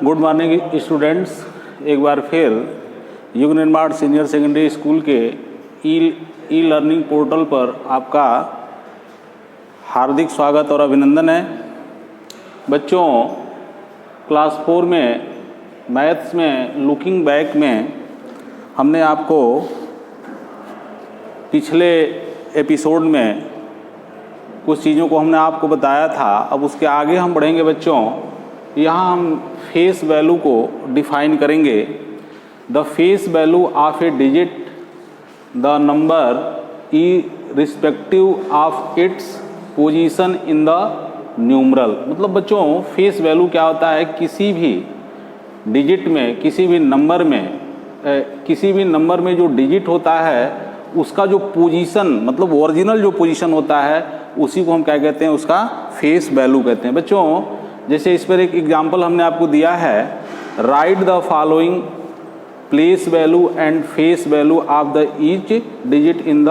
Good morning students. एक बार फिर युग निर्माण सीनियर सेकेंडरी स्कूल के ई लर्निंग पोर्टल पर आपका हार्दिक स्वागत और अभिनंदन है। बच्चों, क्लास 4 में मैथ्स में लुकिंग बैक में हमने आपको पिछले एपिसोड में कुछ चीज़ों को हमने आपको बताया था। अब उसके आगे हम बढ़ेंगे बच्चों। यहाँ हम फेस वैल्यू को डिफाइन करेंगे। The face value of A digit the number irrespective of its position in the numeral. मतलब बच्चों, फेस वैल्यू क्या होता है? किसी भी डिजिट में, किसी भी नंबर में जो डिजिट होता है उसका जो पोजीशन, मतलब ओरिजिनल जो पोजीशन होता है उसी को हम क्या कहते हैं? उसका फेस वैल्यू कहते हैं। बच्चों, जैसे इस पर एक एग्जांपल हमने आपको दिया है, right the following place value and face value of the each digit in the,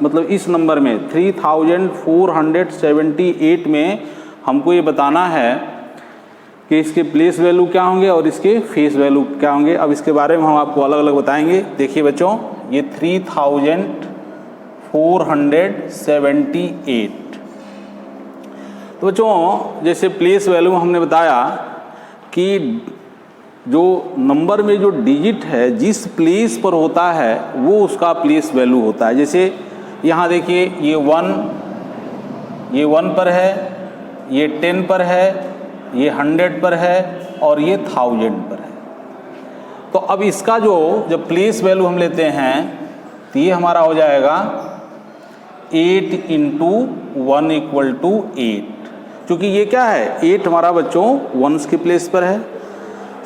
मतलब इस नंबर में 3478 में हमको ये बताना है कि इसके प्लेस वैल्यू क्या होंगे और इसके फेस वैल्यू क्या होंगे। अब इसके बारे में हम आपको अलग अलग बताएंगे। देखिए बच्चों, ये 3478। तो बच्चों, जैसे प्लेस वैल्यू हमने बताया कि जो नंबर में जो डिजिट है जिस प्लेस पर होता है वो उसका प्लेस वैल्यू होता है। जैसे यहाँ देखिए, ये 1 पर है, ये 10 पर है, ये 100 पर है और ये 1000 पर है। तो अब इसका जो जब प्लेस वैल्यू हम लेते हैं तो ये हमारा हो जाएगा 8 × 1 = 8। क्योंकि ये क्या है? 8 हमारा बच्चों वंस के प्लेस पर है,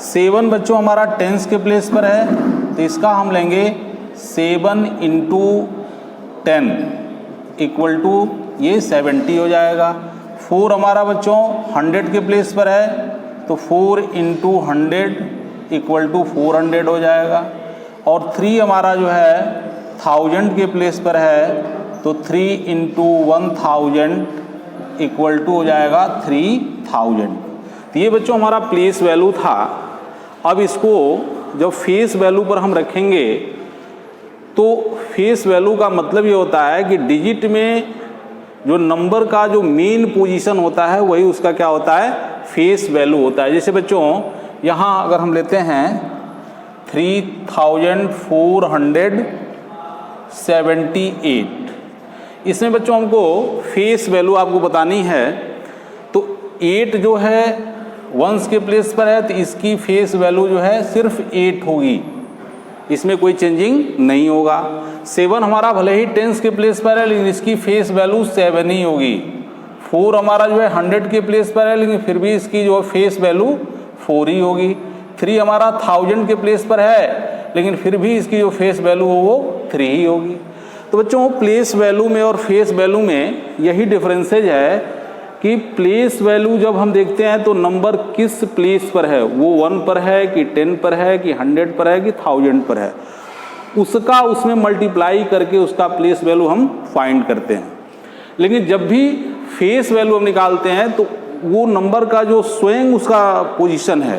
7 बच्चों हमारा टेंस के प्लेस पर है, तो इसका हम लेंगे 7 × 10 = ये 70 हो जाएगा। 4 हमारा बच्चों 100 के प्लेस पर है, तो 4 × 100 = 400 हो जाएगा। और 3 हमारा जो है 1000 के प्लेस पर है, तो 3 × 1000 = हो जाएगा 3000। तो ये बच्चों हमारा प्लेस वैल्यू था। अब इसको जब फेस वैल्यू पर हम रखेंगे तो फेस वैल्यू का मतलब ये होता है कि डिजिट में जो नंबर का जो मेन पोजीशन होता है वही उसका क्या होता है? फेस वैल्यू होता है। जैसे बच्चों, यहाँ अगर हम लेते हैं 3478, इसमें बच्चों हमको फेस वैल्यू आपको बतानी है। तो 8 जो है वंस के प्लेस पर है, तो इसकी फेस वैल्यू जो है सिर्फ 8 होगी, इसमें कोई चेंजिंग नहीं होगा। 7 हमारा भले ही टेंस के प्लेस पर है लेकिन इसकी फेस वैल्यू 7 ही होगी। 4 हमारा जो है 100 के प्लेस पर है लेकिन फिर भी इसकी जो फेस वैल्यू 4 ही होगी। 3 हमारा 1000 के प्लेस पर है लेकिन फिर भी इसकी जो फेस वैल्यू हो वो 3 ही होगी। तो बच्चों, प्लेस वैल्यू में और फेस वैल्यू में यही डिफरेंसेज है कि प्लेस वैल्यू जब हम देखते हैं तो नंबर किस प्लेस पर है, वो 1 पर है कि 10 पर है कि 100 पर है कि 1000 पर है, उसका उसमें मल्टीप्लाई करके उसका प्लेस वैल्यू हम फाइंड करते हैं। लेकिन जब भी फेस वैल्यू हम निकालते हैं तो वो नंबर का जो स्वयं उसका पोजीशन है,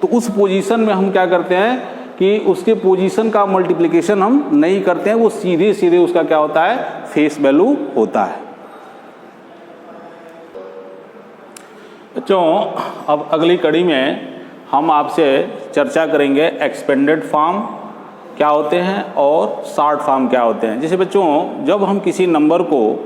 तो उस पोजीशन में हम क्या करते हैं कि उसके पोजीशन का मल्टीप्लिकेशन हम नहीं करते हैं, वो सीधे सीधे उसका क्या होता है? फेस वैल्यू होता है। बच्चों, अब अगली कड़ी में हम आपसे चर्चा करेंगे एक्सपेंडेड फॉर्म क्या होते हैं और शॉर्ट फॉर्म क्या होते हैं। जैसे बच्चों, जब हम किसी नंबर को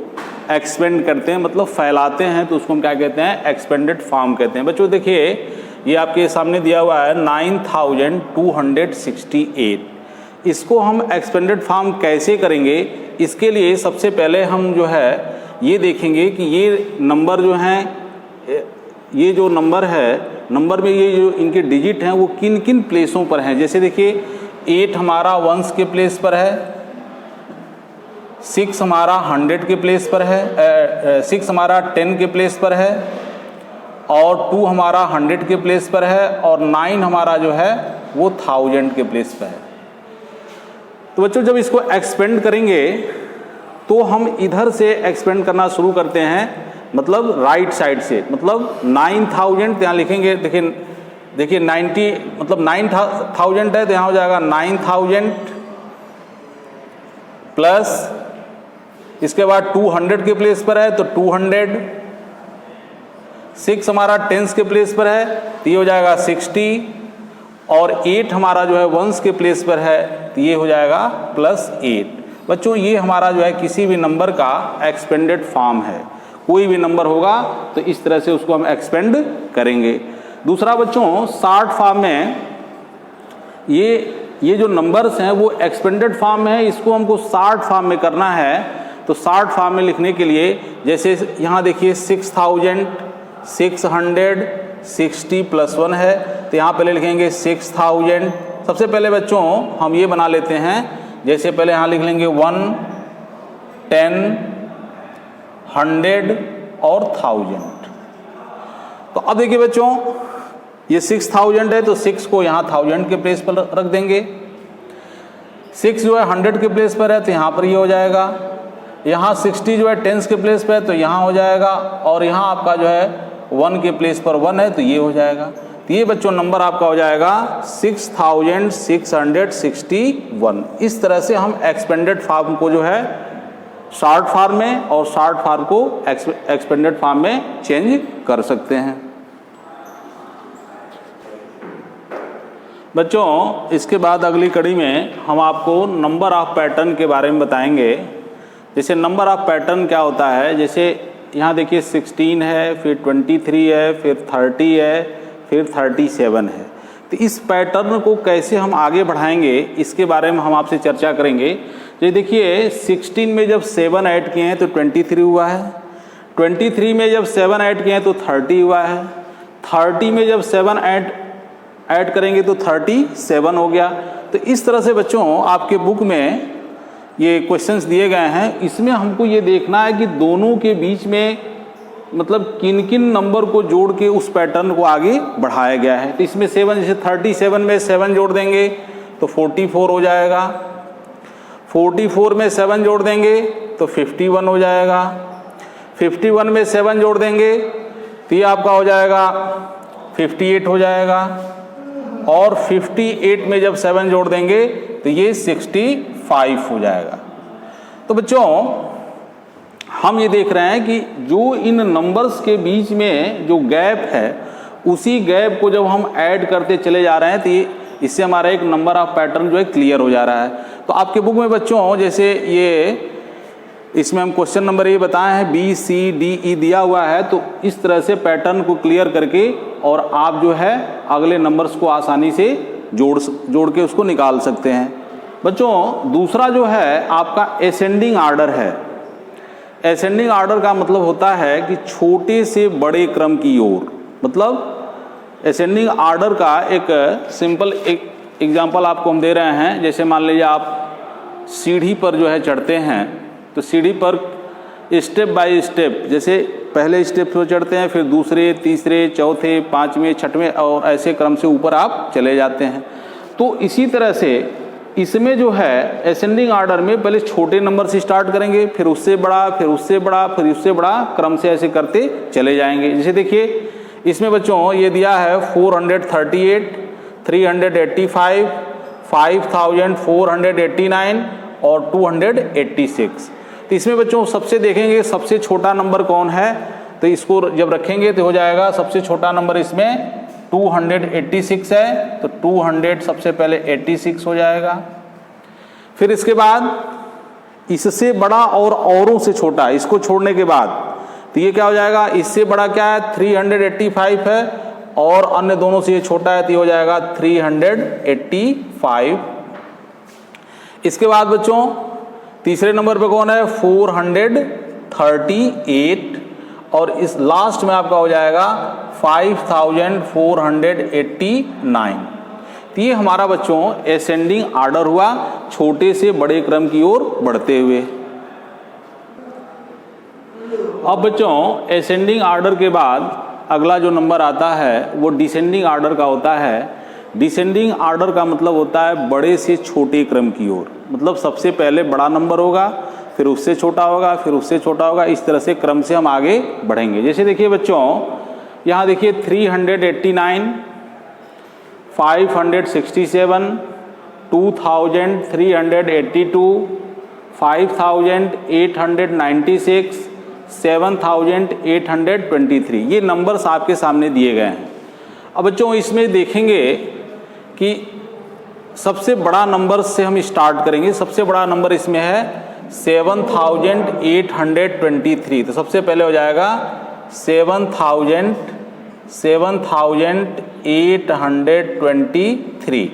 एक्सपेंड करते हैं, मतलब फैलाते हैं, तो उसको हम क्या कहते हैं? एक्सपेंडेड फॉर्म कहते हैं। बच्चों देखिए, ये आपके सामने दिया हुआ है 9268। इसको हम एक्सपेंडेड फॉर्म कैसे करेंगे? इसके लिए सबसे पहले हम जो है ये देखेंगे कि ये नंबर जो हैं, ये जो नंबर है, नंबर में ये जो इनके डिजिट हैं वो किन किन प्लेसों पर हैं। जैसे देखिए, 8 हमारा वंस के प्लेस पर है, 6 हमारा 100 के प्लेस पर है, 6 हमारा 10 के प्लेस पर है, और 2 हमारा 100 के प्लेस पर है, और 9 हमारा जो है वो 1000 के प्लेस पर है। तो बच्चों, जब इसको एक्सपेंड करेंगे तो हम इधर से एक्सपेंड करना शुरू करते हैं, मतलब राइट साइड से, मतलब 9000 यहाँ लिखेंगे। देखिए देखिए 90 मतलब 9000 है तो यहाँ हो जाएगा 9000 प्लस इसके बाद 200 के प्लेस पर है तो 200, 6 हमारा टेंस के प्लेस पर है तो ये हो जाएगा 60, और 8 हमारा जो है वंस के प्लेस पर है तो ये हो जाएगा +8। बच्चों ये हमारा जो है किसी भी नंबर का एक्सपेंडेड फॉर्म है, कोई भी नंबर होगा तो इस तरह से उसको हम एक्सपेंड करेंगे। दूसरा बच्चों शॉर्ट फॉर्म में ये जो नंबर्स हैं वो एक्सपेंडेड फॉर्म में है, इसको हमको शॉर्ट फॉर्म में करना है। तो शॉर्ट फॉर्म में लिखने के लिए जैसे यहाँ देखिए 6660 + 1 है तो यहाँ पहले लिखेंगे 6000। सबसे पहले बच्चों हम ये बना लेते हैं, जैसे पहले यहाँ लिख लेंगे 1, 10, 100 और 1000। तो अब देखिए बच्चों ये 6000 है तो 6 को यहाँ 1000 के प्लेस पर रख देंगे। 6 जो है 100 के प्लेस पर है तो यहाँ पर ये हो जाएगा। यहाँ 60 जो है टेंस के प्लेस पर है तो यहाँ हो जाएगा, और यहाँ आपका जो है 1 के प्लेस पर 1 है तो ये हो जाएगा। तो ये बच्चों नंबर आपका हो जाएगा 6661। इस तरह से हम एक्सपेंडेड फॉर्म को जो है शॉर्ट फॉर्म में और शॉर्ट फॉर्म को एक्सपेंडेड फॉर्म में चेंज कर सकते हैं। बच्चों इसके बाद अगली कड़ी में हम आपको नंबर ऑफ पैटर्न के बारे में बताएंगे। जैसे नंबर ऑफ पैटर्न क्या होता है, जैसे यहाँ देखिए 16 है, फिर 23 है, फिर 30 है, फिर 37 है। तो इस पैटर्न को कैसे हम आगे बढ़ाएंगे इसके बारे में हम आपसे चर्चा करेंगे। तो देखिए 16 में जब 7 ऐड किए हैं तो 23 हुआ है, 23 में जब 7 ऐड किए हैं तो 30 हुआ है, 30 में जब 7 ऐड करेंगे तो 37 हो गया। तो इस तरह से बच्चों आपके बुक में ये क्वेश्चंस दिए गए हैं, इसमें हमको ये देखना है कि दोनों के बीच में मतलब किन किन नंबर को जोड़ के उस पैटर्न को आगे बढ़ाया गया है। तो इसमें 7 जैसे 37 में 7 जोड़ देंगे तो 44 हो जाएगा, 44 में 7 जोड़ देंगे तो 51 हो जाएगा, 51 में 7 जोड़ देंगे तो ये आपका हो जाएगा 58 हो जाएगा, और 58 में जब 7 जोड़ देंगे तो ये 65 हो जाएगा। तो बच्चों हम ये देख रहे हैं कि जो इन नंबर्स के बीच में जो गैप है उसी गैप को जब हम ऐड करते चले जा रहे हैं तो इससे हमारा एक नंबर ऑफ पैटर्न जो है क्लियर हो जा रहा है। तो आपके बुक में बच्चों जैसे ये इसमें हम क्वेश्चन नंबर ये बताए हैं BCDE दिया हुआ है, तो इस तरह से पैटर्न को क्लियर करके और आप जो है अगले नंबर्स को आसानी से जोड़ के उसको निकाल सकते हैं। बच्चों दूसरा जो है आपका असेंडिंग आर्डर है। असेंडिंग आर्डर का मतलब होता है कि छोटे से बड़े क्रम की ओर, मतलब असेंडिंग आर्डर का एक सिंपल एक एग्जांपल आपको हम दे रहे हैं। जैसे मान लीजिए आप सीढ़ी पर जो है चढ़ते हैं तो सीढ़ी पर स्टेप बाय स्टेप, जैसे पहले स्टेप पर चढ़ते हैं फिर दूसरे, तीसरे, चौथे, 5वें, 6वें और ऐसे क्रम से ऊपर आप चले जाते हैं। तो इसी तरह से इसमें जो है असेंडिंग आर्डर में पहले छोटे नंबर से स्टार्ट करेंगे, फिर उससे बड़ा, फिर उससे बड़ा, फिर उससे बड़ा, क्रम से ऐसे करते चले जाएंगे। जैसे देखिए इसमें बच्चों ये दिया है 438, 385, 5489 और 286। तो इसमें बच्चों सबसे देखेंगे सबसे छोटा नंबर कौन है, तो इसको जब रखेंगे तो हो जाएगा सबसे छोटा नंबर इसमें 286 है, तो 200 सबसे पहले 86 हो जाएगा। फिर इसके बाद इससे बड़ा और औरों से छोटा, इसको छोड़ने के बाद तो ये क्या हो जाएगा, इससे बड़ा क्या है 385 है और अन्य दोनों से ये छोटा है तो ये हो जाएगा 385। इसके बाद बच्चों तीसरे नंबर पे कौन है 438 और इस लास्ट में आपका हो जाएगा 5489। तो ये हमारा बच्चों असेंडिंग आर्डर हुआ, छोटे से बड़े क्रम की ओर बढ़ते हुए। अब बच्चों असेंडिंग आर्डर के बाद अगला जो नंबर आता है वो डिसेंडिंग आर्डर का होता है। डिसेंडिंग आर्डर का मतलब होता है बड़े से छोटे क्रम की ओर, मतलब सबसे पहले बड़ा नंबर होगा, फिर उससे छोटा होगा, फिर उससे छोटा होगा, इस तरह से क्रम से हम आगे बढ़ेंगे। जैसे देखिए बच्चों यहाँ देखिए 389, 567, 2382, 5896, 7823, ये नंबर्स आपके सामने दिए गए हैं। अब बच्चों इसमें देखेंगे कि सबसे बड़ा नंबर से हम स्टार्ट करेंगे। सबसे बड़ा नंबर इसमें है 7823। तो सबसे पहले हो जाएगा 7823।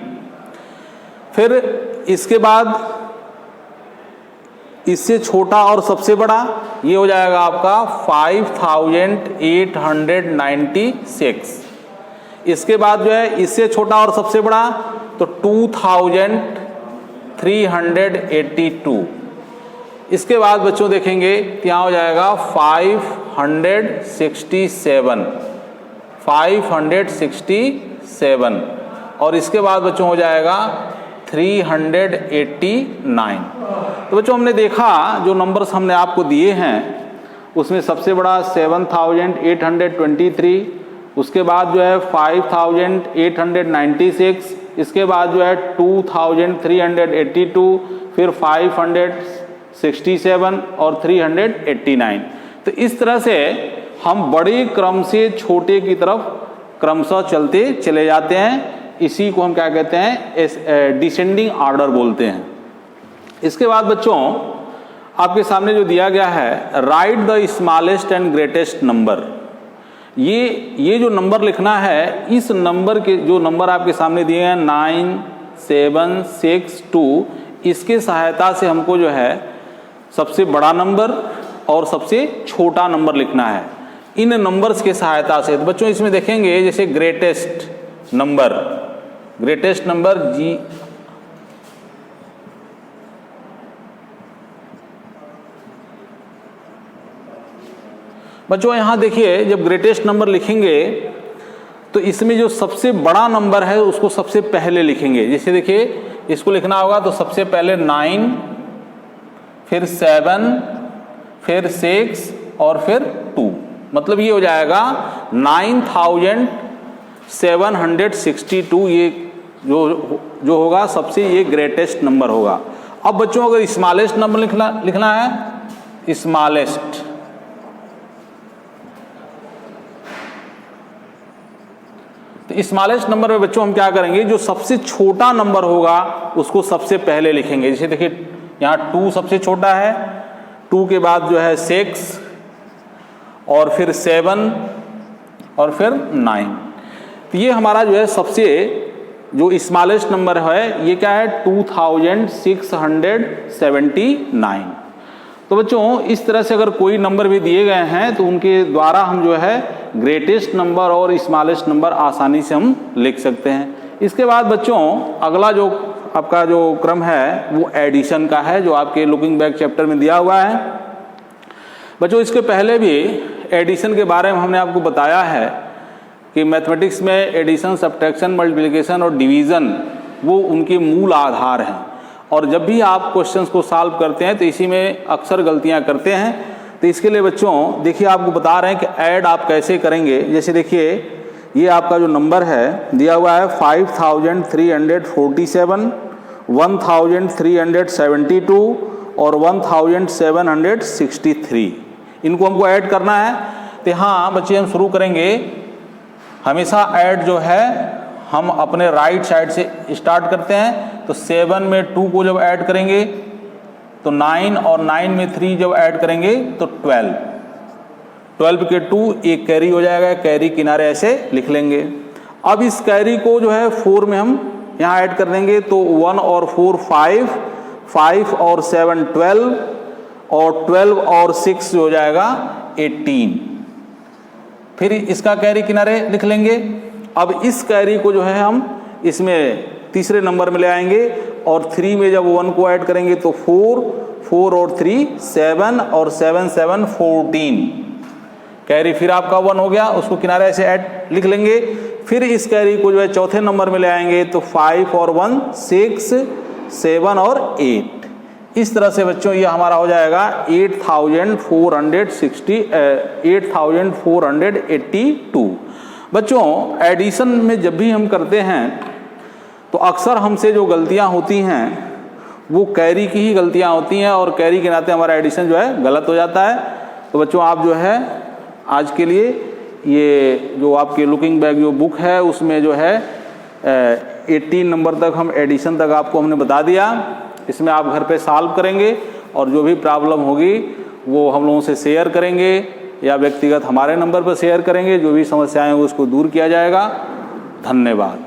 फिर इसके बाद इससे छोटा और सबसे बड़ा ये हो जाएगा आपका 5896। इसके बाद जो है इससे छोटा और सबसे बड़ा तो 2382। इसके बाद बच्चों देखेंगे यहाँ हो जाएगा 567 और इसके बाद बच्चों हो जाएगा 389। तो बच्चों हमने देखा जो नंबर्स हमने आपको दिए हैं उसमें सबसे बड़ा 7823, उसके बाद जो है 5896, इसके बाद जो है 2382, फिर 567 और 389। तो इस तरह से हम बड़े क्रम से छोटे की तरफ क्रमशः चलते चले जाते हैं। इसी को हम क्या कहते हैं, डिसेंडिंग ऑर्डर बोलते हैं। इसके बाद बच्चों आपके सामने जो दिया गया है, right the smallest and greatest number. ये जो नंबर लिखना है, इस नंबर के जो नंबर आपके सामने दिए हैं 9762, इसके सहायता से हमको जो है सबसे बड़ा नंबर और सबसे छोटा नंबर लिखना है, इन नंबर्स के सहायता से। तो बच्चों इसमें देखेंगे जैसे ग्रेटेस्ट नंबर जी, बच्चों यहाँ देखिए जब ग्रेटेस्ट नंबर लिखेंगे तो इसमें जो सबसे बड़ा नंबर है उसको सबसे पहले लिखेंगे। जैसे देखिए इसको लिखना होगा तो सबसे पहले 9, फिर 7, फिर 6 और फिर 2, मतलब ये हो जाएगा 9762। ये जो होगा सबसे ये ग्रेटेस्ट नंबर होगा। अब बच्चों अगर स्मॉलेस्ट नंबर लिखना है, स्मॉलेस्ट, तो स्मॉलेस्ट नंबर में बच्चों हम क्या करेंगे, जो सबसे छोटा नंबर होगा उसको सबसे पहले लिखेंगे। जैसे देखिए यहाँ 2 सबसे छोटा है, 2 के बाद जो है 6 और फिर 7 और फिर 9। तो ये हमारा जो है सबसे जो स्मॉलेस्ट नंबर है ये क्या है 2679। तो बच्चों इस तरह से अगर कोई नंबर भी दिए गए हैं तो उनके द्वारा हम जो है ग्रेटेस्ट नंबर और स्मॉलेस्ट नंबर आसानी से हम लिख सकते हैं। इसके बाद बच्चों अगला जो आपका जो क्रम है वो एडिशन का है, जो आपके लुकिंग बैक चैप्टर में दिया हुआ है। बच्चों इसके पहले भी एडिशन के बारे में हमने आपको बताया है कि मैथमेटिक्स में एडिशन, सब्ट्रैक्शन, मल्टीप्लिकेशन और डिवीज़न वो उनके मूल आधार हैं। और जब भी आप क्वेश्चंस को सॉल्व करते हैं तो इसी में अक्सर गलतियां करते हैं। तो इसके लिए बच्चों देखिए आपको बता रहे हैं कि ऐड आप कैसे करेंगे। जैसे देखिए ये आपका जो नंबर है दिया हुआ है 5347, 1372 और 1763, इनको हमको ऐड करना है। तो हाँ बच्चे हम शुरू करेंगे, हमेशा ऐड जो है हम अपने राइट साइड से स्टार्ट करते हैं। तो 7 में 2 को जब ऐड करेंगे तो 9 और 9 में 3 जब ऐड करेंगे तो 12, 12 के 2 एक कैरी हो जाएगा, कैरी किनारे ऐसे लिख लेंगे। अब इस कैरी को जो है 4 में हम यहाँ ऐड कर देंगे तो 1 और 4 5, 5 और 7 12 और 12 और 6 हो जाएगा 18। फिर इसका कैरी किनारे लिख लेंगे। अब इस कैरी को जो है हम इसमें तीसरे नंबर में ले आएंगे और 3 में जब 1 को ऐड करेंगे तो 4, 4 और 3 7 और 7 7 14, कैरी फिर आपका 1 हो गया, उसको किनारे ऐसे ऐड लिख लेंगे। फिर इस कैरी को जो है चौथे नंबर में ले आएंगे तो 5 और 1 6 7 और 8। इस तरह से बच्चों ये हमारा हो जाएगा 8482। बच्चों एडिशन में जब भी हम करते हैं तो अक्सर हमसे जो गलतियां होती हैं वो कैरी की ही गलतियां होती हैं और कैरी के नाते हमारा एडिशन जो है गलत हो जाता है। तो बच्चों आप जो है आज के लिए ये जो आपके लुकिंग बैक जो बुक है उसमें जो है 18 नंबर तक हम एडिशन तक आपको हमने बता दिया। इसमें आप घर पे सॉल्व करेंगे और जो भी प्रॉब्लम होगी वो हम लोगों से शेयर करेंगे या व्यक्तिगत हमारे नंबर पर शेयर करेंगे। जो भी समस्याएं हैं उसको दूर किया जाएगा। धन्यवाद।